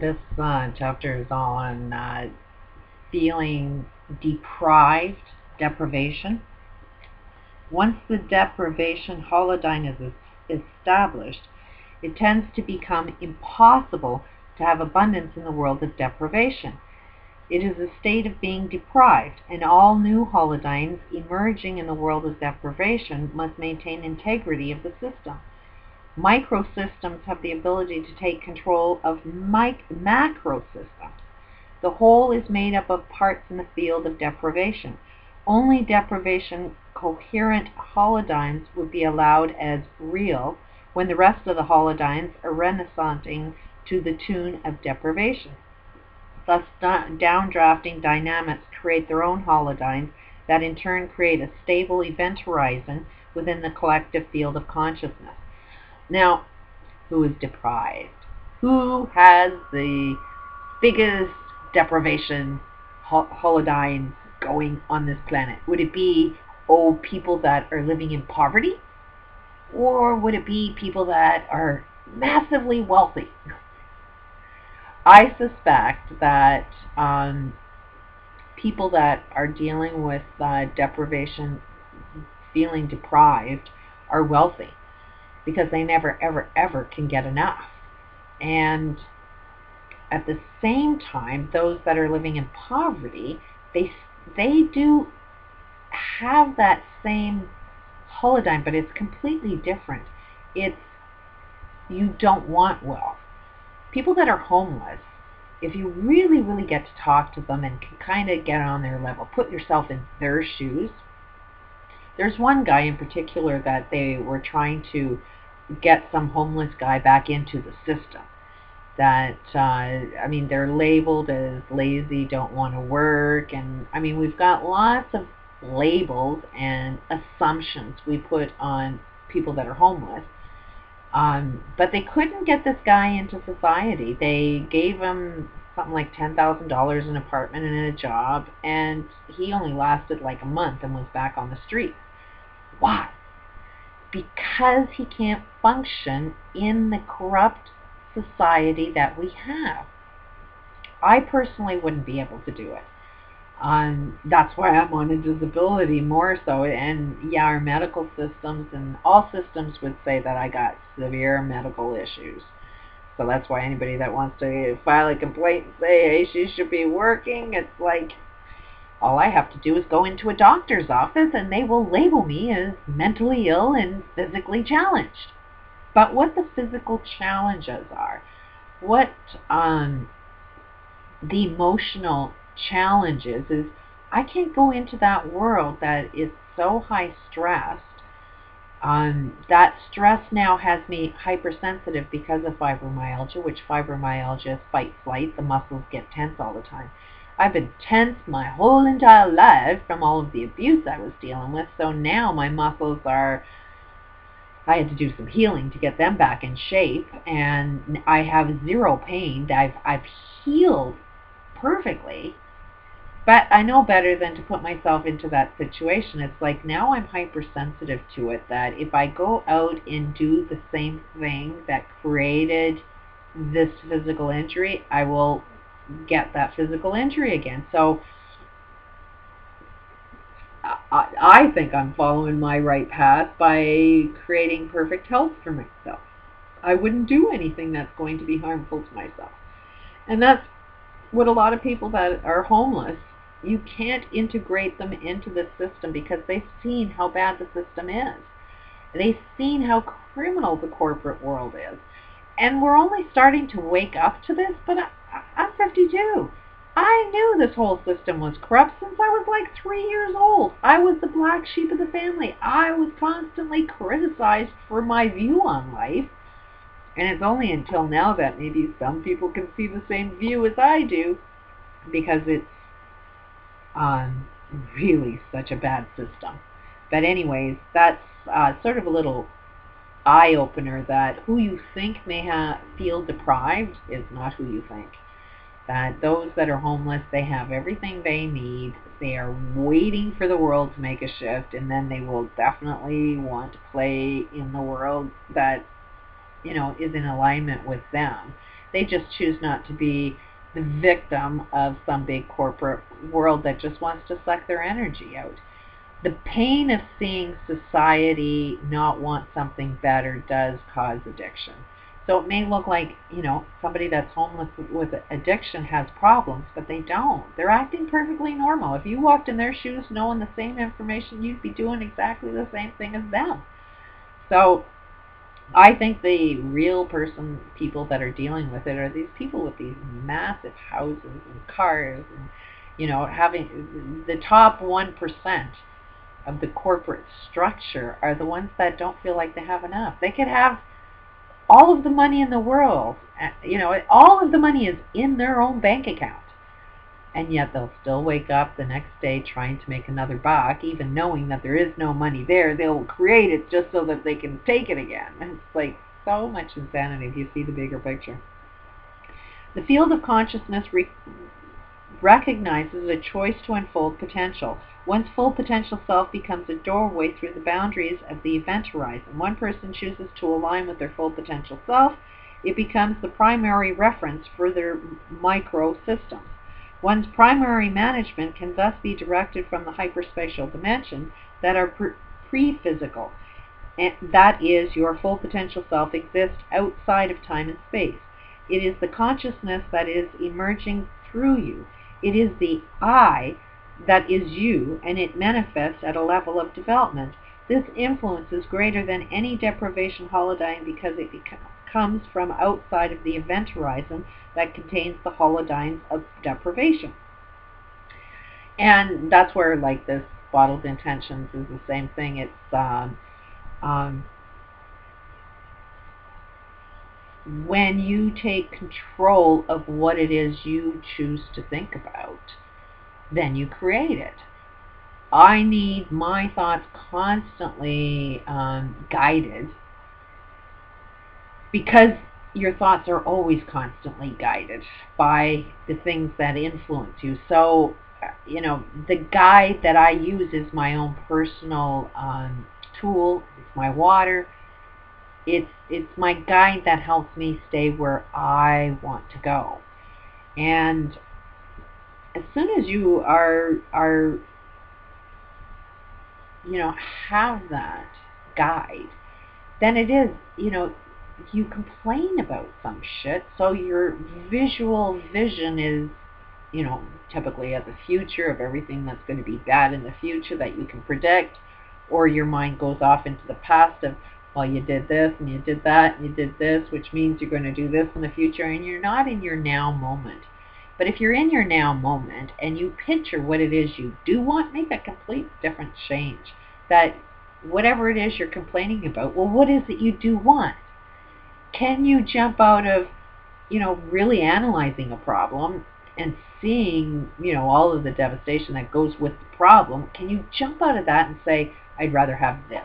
This chapter is on feeling deprived, deprivation. Once the deprivation holodyne is established, it tends to become impossible to have abundance in the world of deprivation. It is a state of being deprived, and all new holodynes emerging in the world of deprivation must maintain integrity of the system. Microsystems have the ability to take control of macrosystems. The whole is made up of parts in the field of deprivation. Only deprivation coherent holodynes would be allowed as real when the rest of the holodynes are renaissancing to the tune of deprivation. Thus, downdrafting dynamics create their own holodynes that in turn create a stable event horizon within the collective field of consciousness. Now, who is deprived? Who has the biggest deprivation holodyne going on this planet? Would it be, people that are living in poverty? Or would it be people that are massively wealthy? I suspect that people that are dealing with deprivation, feeling deprived, are wealthy, because they never, ever, ever can get enough. And at the same time, those that are living in poverty, they do have that same holodyne, but it's completely different. It's, you don't want wealth. People that are homeless, if you really, really get to talk to them and can kind of get on their level, put yourself in their shoes. There's one guy in particular that they were trying to get some homeless guy back into the system. That, they're labeled as lazy, don't want to work, and we've got lots of labels and assumptions we put on people that are homeless. But they couldn't get this guy into society. They gave him something like $10,000 an apartment and a job, and he only lasted like a month and was back on the street. Why? Because he can't function in the corrupt society that we have. I personally wouldn't be able to do it. That's why I'm on a disability more so, and yeah, our medical systems and all systems would say that I got severe medical issues. So that's why anybody that wants to file a complaint and say, hey, she should be working, it's like, all I have to do is go into a doctor's office and they will label me as mentally ill and physically challenged. But what the physical challenges are, what the emotional challenges is, I can't go into that world that is so high stressed. That stress now has me hypersensitive because of fibromyalgia, which fibromyalgia is fight flight. The muscles get tense all the time. I've been tense my whole entire life from all of the abuse I was dealing with, so now my muscles are, I had to do some healing to get them back in shape, and I have zero pain. I've healed perfectly, but I know better than to put myself into that situation. It's like now I'm hypersensitive to it, that if I go out and do the same thing that created this physical injury, I will get that physical injury again. So I think I'm following my right path by creating perfect health for myself. I wouldn't do anything that's going to be harmful to myself. And that's what a lot of people that are homeless, you can't integrate them into the system because they've seen how bad the system is. They've seen how criminal the corporate world is. And we're only starting to wake up to this, but I'm 52. I knew this whole system was corrupt since I was like 3 years old. I was the black sheep of the family. I was constantly criticized for my view on life. And it's only until now that maybe some people can see the same view as I do, because it's really such a bad system. But anyways, that's sort of a little eye-opener that who you think may feel deprived is not who you think. That those that are homeless, they have everything they need. They are waiting for the world to make a shift, and then they will definitely want to play in the world that, is in alignment with them. They just choose not to be the victim of some big corporate world that just wants to suck their energy out. The pain of seeing society not want something better does cause addiction. So it may look like, somebody that's homeless with addiction has problems, but they don't. They're acting perfectly normal. If you walked in their shoes knowing the same information, you'd be doing exactly the same thing as them. So I think the real people that are dealing with it are these people with these massive houses and cars and, having the top 1% of the corporate structure are the ones that don't feel like they have enough. They could have all of the money in the world, all of the money is in their own bank account, and yet they'll still wake up the next day trying to make another buck, even knowing that there is no money there. They'll create it just so that they can take it again. It's like so much insanity if you see the bigger picture. The field of consciousness recognizes a choice to unfold potential. One's full potential self becomes a doorway through the boundaries of the event horizon. One person chooses to align with their full potential self. It becomes the primary reference for their micro systems. One's primary management can thus be directed from the hyperspatial dimension that are pre-physical. And that is, your full potential self exists outside of time and space. It is the consciousness that is emerging through you. It is the I that is you, and it manifests at a level of development. This influence is greater than any deprivation holodyne because it comes from outside of the event horizon that contains the holodynes of deprivation. And that's where, like, this bottled intentions is the same thing. It's when you take control of what it is you choose to think about, then you create it. I need my thoughts constantly guided, because your thoughts are always constantly guided by the things that influence you. So, the guide that I use is my own personal tool. It's my water. It's my guide that helps me stay where I want to go. And as soon as you are have that guide, then it is, you complain about some shit, so your visual vision is, typically of the future, of everything that's going to be bad in the future that you can predict, or your mind goes off into the past of, well, you did this, and you did that, and you did this, which means you're going to do this in the future, and you're not in your now moment. But if you're in your now moment and you picture what it is you do want, make a complete different change. That whatever it is you're complaining about, well, what is it you do want? Can you jump out of, really analyzing a problem and seeing, all of the devastation that goes with the problem? Can you jump out of that and say, I'd rather have this?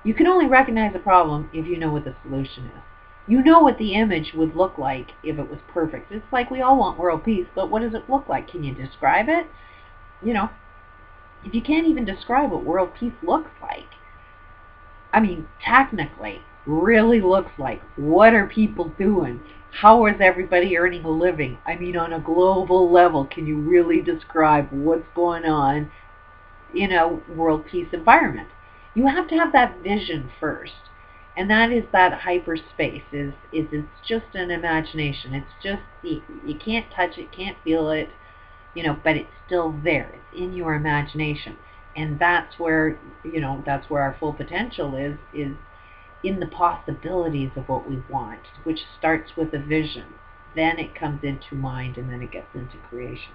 You can only recognize a problem if you know what the solution is. You know what the image would look like if it was perfect. It's like we all want world peace, but what does it look like? Can you describe it? If you can't even describe what world peace looks like, technically, really looks like, what are people doing? How is everybody earning a living? On a global level, can you really describe what's going on in a world peace environment? You have to have that vision first. And that is that hyperspace. It's just an imagination. It's just, you can't touch it, can't feel it, but it's still there. It's in your imagination. And that's where, our full potential is in the possibilities of what we want, which starts with a vision. Then it comes into mind, and then it gets into creation.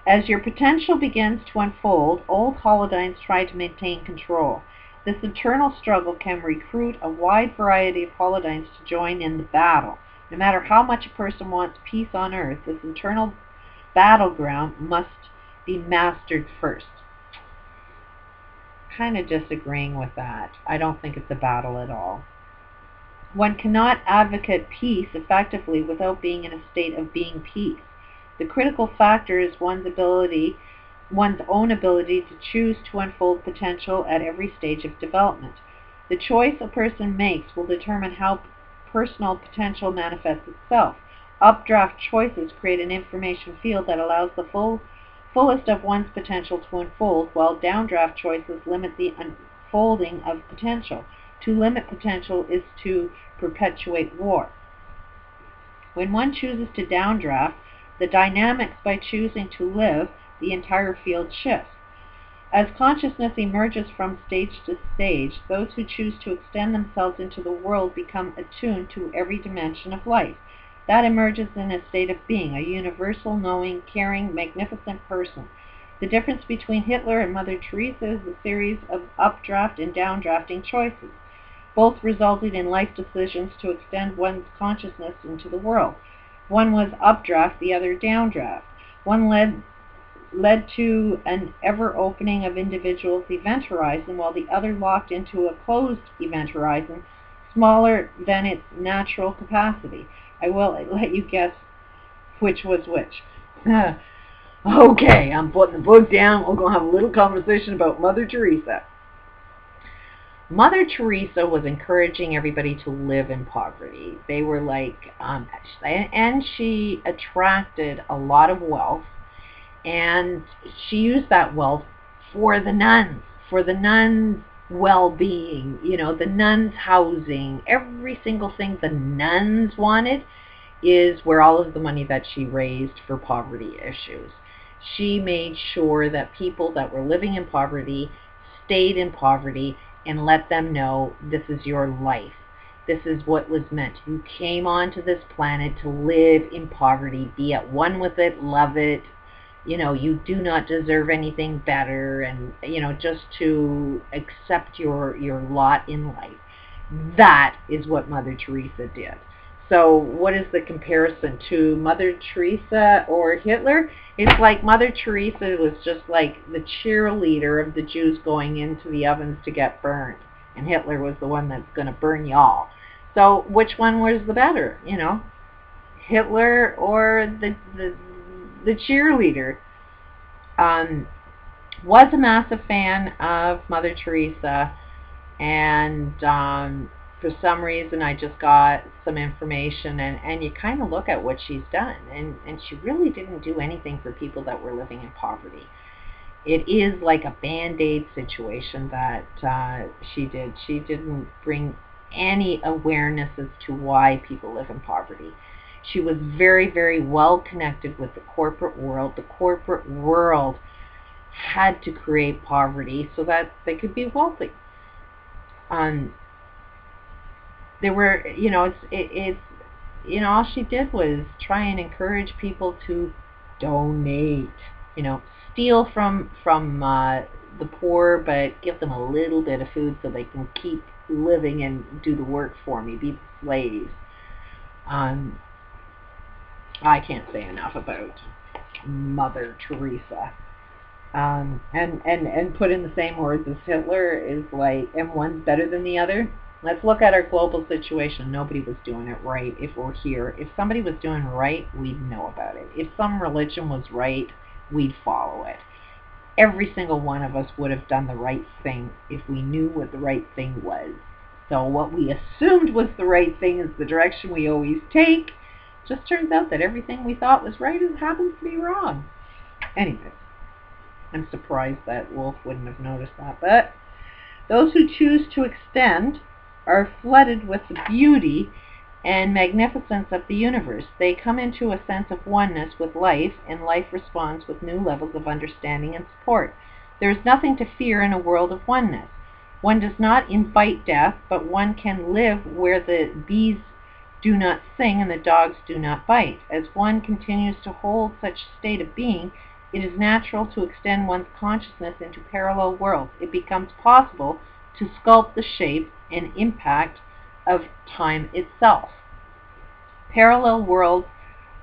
As your potential begins to unfold, old holodynes try to maintain control. This internal struggle can recruit a wide variety of holodynes to join in the battle. No matter how much a person wants peace on Earth, this internal battleground must be mastered first. Kind of disagreeing with that. I don't think it's a battle at all. One cannot advocate peace effectively without being in a state of being peace. The critical factor is one's own ability to choose to unfold potential at every stage of development. The choice a person makes will determine how personal potential manifests itself. Updraft choices create an information field that allows the fullest of one's potential to unfold, while downdraft choices limit the unfolding of potential. To limit potential is to perpetuate war. When one chooses to downdraft the dynamics by choosing to live, the entire field shifts. As consciousness emerges from stage to stage, those who choose to extend themselves into the world become attuned to every dimension of life. That emerges in a state of being, a universal, knowing, caring, magnificent person. The difference between Hitler and Mother Teresa is a series of updraft and downdrafting choices. Both resulted in life decisions to extend one's consciousness into the world. One was updraft, the other downdraft. One led to an ever-opening of individuals' event horizon, while the other locked into a closed event horizon, smaller than its natural capacity. I will let you guess which was which. Okay, I'm putting the book down. We're going to have a little conversation about Mother Teresa. Mother Teresa was encouraging everybody to live in poverty. They were like, and she attracted a lot of wealth, and she used that wealth for the nuns' well-being, the nuns' housing. Every single thing the nuns wanted is where all of the money that she raised for poverty issues. She made sure that people that were living in poverty stayed in poverty and let them know this is your life. This is what was meant. You came onto this planet to live in poverty, be at one with it, love it. You do not deserve anything better, and, just to accept your lot in life. That is what Mother Teresa did. So what is the comparison to Mother Teresa or Hitler? It's like Mother Teresa was just like the cheerleader of the Jews going into the ovens to get burned, and Hitler was the one that's going to burn y'all. So which one was the better, Hitler or the cheerleader? Was a massive fan of Mother Teresa, and for some reason I just got some information, and you kind of look at what she's done, and she really didn't do anything for people that were living in poverty. It is like a band-aid situation that she did. She didn't bring any awareness as to why people live in poverty. She was very, very well connected with the corporate world. The corporate world had to create poverty so that they could be wealthy. There were, all she did was try and encourage people to donate, steal from the poor, but give them a little bit of food so they can keep living and do the work for me, be the slaves. I can't say enough about Mother Teresa. And put in the same words as Hitler is like, and one's better than the other. Let's look at our global situation. Nobody was doing it right if we're here. If somebody was doing right, we'd know about it. If some religion was right, we'd follow it. Every single one of us would have done the right thing if we knew what the right thing was. So what we assumed was the right thing is the direction we always take. Just turns out that everything we thought was right happens to be wrong. Anyways, I'm surprised that Wolf wouldn't have noticed that. But those who choose to extend are flooded with the beauty and magnificence of the universe. They come into a sense of oneness with life, and life responds with new levels of understanding and support. There is nothing to fear in a world of oneness. One does not invite death, but one can live where the bees do not sing and the dogs do not bite. As one continues to hold such a state of being, it is natural to extend one's consciousness into parallel worlds. It becomes possible to sculpt the shape and impact of time itself. Parallel worlds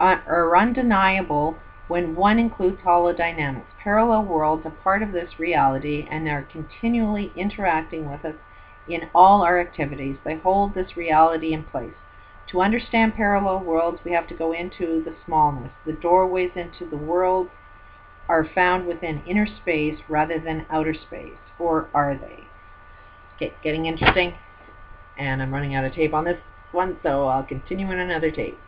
are undeniable when one includes holodynamics. Parallel worlds are part of this reality and are continually interacting with us in all our activities. They hold this reality in place. To understand parallel worlds, we have to go into the smallness. The doorways into the world are found within inner space rather than outer space, or are they? Getting interesting, and I'm running out of tape on this. one, so I'll continue on another tape.